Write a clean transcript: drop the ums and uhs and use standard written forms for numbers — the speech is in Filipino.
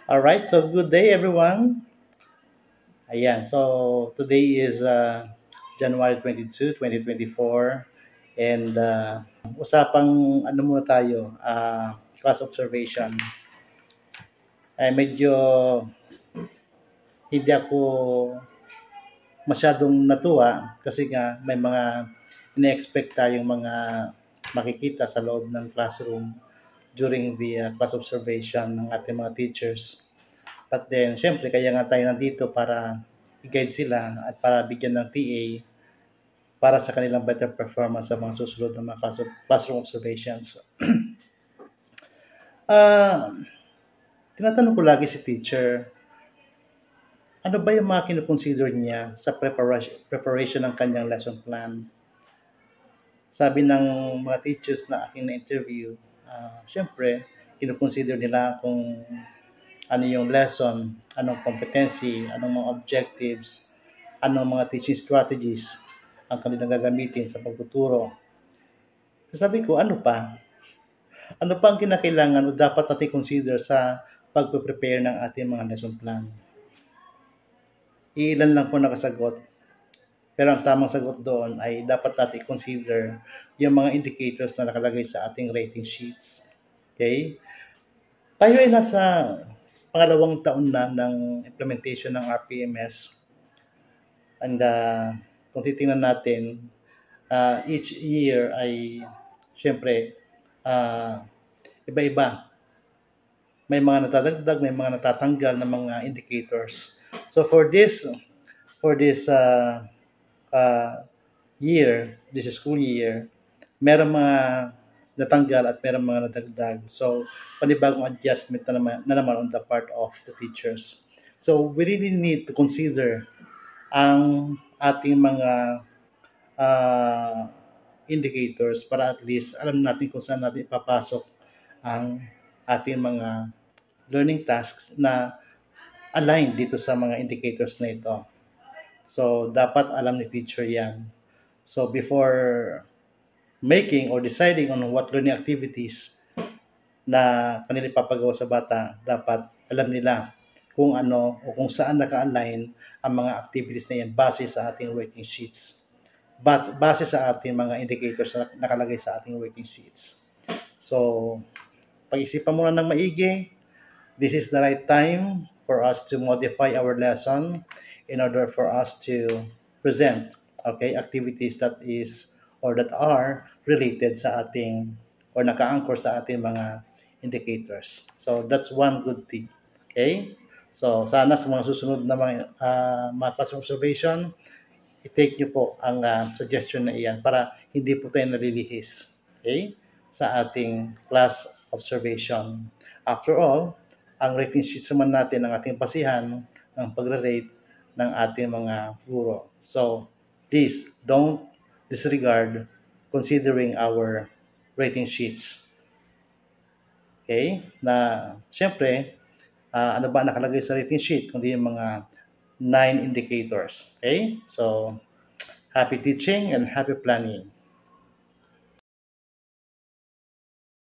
All right, so good day everyone. Ayan, so today is January 22, 2024 and usapang ano muna tayo, class observation. Ay medyo hindi ako masyadong natuwa kasi nga may mga ine-expect tayong mga makikita sa loob ng classroom during the class observation ng ating mga teachers. But then, syempre, kaya nga tayo nandito para i-guide sila at para bigyan ng TA para sa kanilang better performance sa mga susunod na mga classroom observations. Ah, tinatanong ko lagi si teacher, ano ba yung mga kinukonsider niya sa preparation ng kanyang lesson plan? Sabi ng mga teachers na aking na-interview, syempre, kinukonsider nila kung ano yung lesson, anong competency, anong mga objectives, anong mga teaching strategies ang kanilang gagamitin sa pagtuturo. So sabi ko, ano pa? Ano pa ang kinakailangan o dapat natin consider sa pagpe-prepare ng ating mga lesson plan? Iilan lang po nakasagot. Pero ang tamang sagot doon ay dapat natin consider yung mga indicators na nakalagay sa ating rating sheets. Okay? Tayo ay nasa pangalawang taon na ng implementation ng RPMS. And kung titingnan natin, each year ay syempre uh, iba-iba. May mga natadagdag, may mga natatanggal na mga indicators. So for this uh, year, this school year, meron mga natanggal at meron mga nadagdag. So panibagong adjustment na naman on the part of the teachers. So we really need to consider ang ating mga uh, indicators para at least alam natin kung saan natin ipapasok ang ating mga learning tasks na align dito sa mga indicators na ito. So, dapat alam ni teacher yan. So, before making or deciding on what learning activities na kanila ipapagawa sa bata, dapat alam nila kung ano o kung saan naka-align ang mga activities na yan base sa ating rating sheets. But base sa ating mga indicators na nakalagay sa ating rating sheets. So, pag-isipan muna ng maigi, this is the right time for us to modify our lesson in order for us to present activities that is or that are related sa ating or naka-anchor sa ating mga indicators. So that's one good thing. Okay? So sana sa mga susunod na mga classroom observation, i-take nyo po ang suggestion na iyan para hindi po tayo nalilihis. Okay? Sa ating class observation. After all, ang rating sheets naman natin ang ating basihan ng pagre-rate ng ating mga guro. So, please don't disregard considering our rating sheets. Okay? Na, syempre, ano ba nakalagay sa rating sheet kundi yung mga 9 indicators. Okay? So, happy teaching and happy planning.